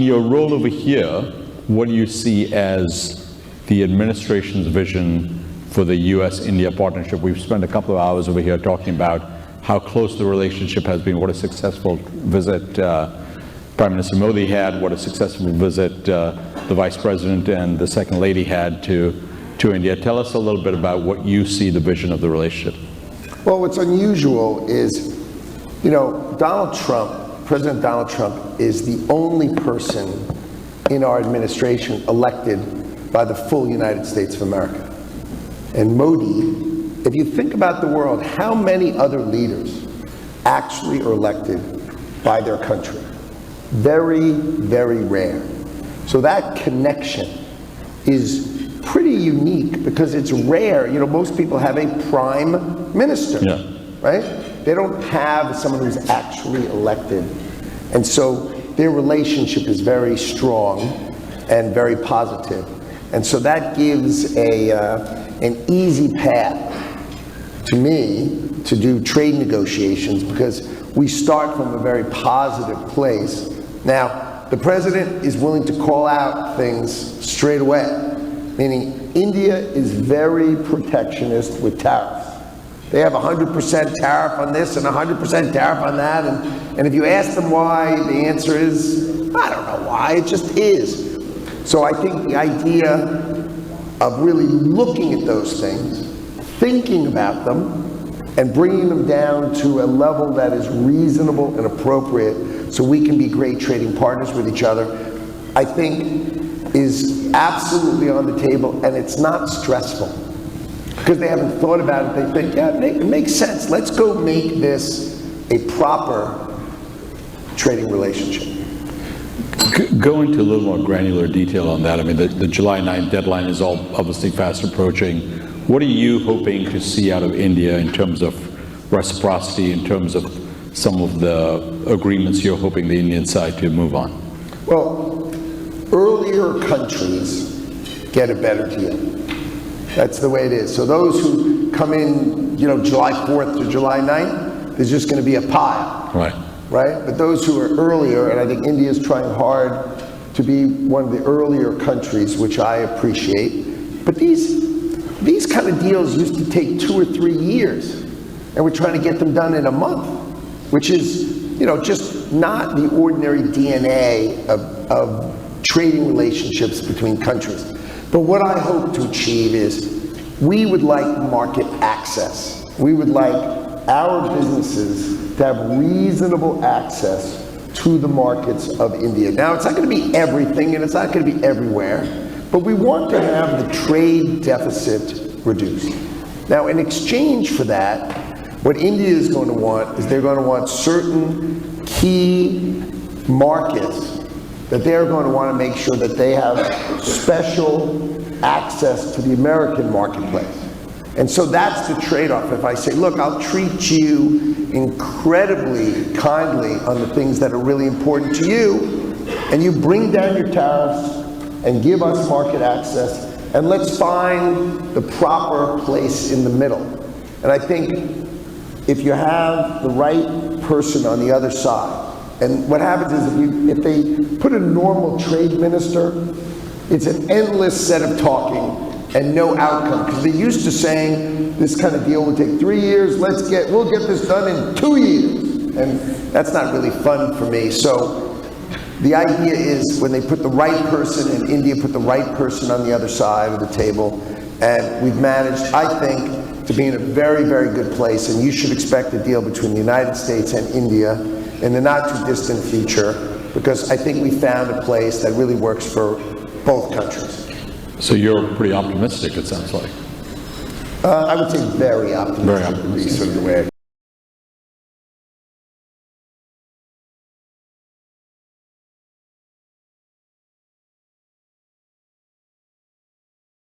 In your role over here, what do you see as the administration's vision for the US-India partnership? We've spent a couple of hours over here talking about how close the relationship has been, what a successful visit Prime Minister Modi had, what a successful visit the Vice President and the Second Lady had to India. Tell us a little bit about what you see the vision of the relationship. Well, what's unusual is, Donald Trump, President Donald Trump, is the only person in our administration elected by the full United States of America. And Modi, if you think about the world, how many other leaders actually are elected by their country? Very, very rare. So that connection is pretty unique because it's rare. Most people have a prime minister, right? They don't have someone who's actually elected. And so their relationship is very strong and very positive. And so that gives an easy path to me to do trade negotiations because we start from a very positive place. Now, the president is willing to call out things straight away, meaning India is very protectionist with tariffs. They have 100% tariff on this and 100% tariff on that, and if you ask them why, the answer is, I don't know why, it just is. So I think the idea of really looking at those things, thinking about them, and bringing them down to a level that is reasonable and appropriate so we can be great trading partners with each other, I think is absolutely on the table, and it's not stressful. Because they haven't thought about it, they think, yeah, it makes sense. Let's go make this a proper trading relationship. Go into a little more granular detail on that. I mean, the July 9th deadline is all obviously fast approaching. What are you hoping to see out of India in terms of reciprocity, in terms of some of the agreements you're hoping the Indian side to move on? Well, earlier countries get a better deal. That's the way it is. So those who come in, July 4th to July 9th, there's just going to be a pile. Right? But those who are earlier, and I think India is trying hard to be one of the earlier countries, which I appreciate. But these kind of deals used to take 2 or 3 years, and we're trying to get them done in a month, which is, just not the ordinary DNA of trading relationships between countries. But what I hope to achieve is we would like market access. We would like our businesses to have reasonable access to the markets of India. Now, it's not going to be everything, and it's not going to be everywhere, but we want to have the trade deficit reduced. Now, in exchange for that, what India is going to want is they're going to want certain key markets that they're going to want to make sure that they have special access to the American marketplace. And so that's the trade-off. If I say, look, I'll treat you incredibly kindly on the things that are really important to you, and you bring down your tariffs and give us market access, and let's find the proper place in the middle. And I think if you have the right person on the other side, and what happens is if they put a normal trade minister, it's an endless set of talking and no outcome, because they're used to saying this kind of deal would take 3 years, we'll get this done in 2 years. And that's not really fun for me. So the idea is when they put the right person, and India put the right person on the other side of the table, and we've managed, I think, to be in a very, very good place, and you should expect a deal between the United States and India in the not too distant future, because I think we found a place that really works for both countries. So you're pretty optimistic, it sounds like. I would say very optimistic. Very optimistic. Would be sort of the way.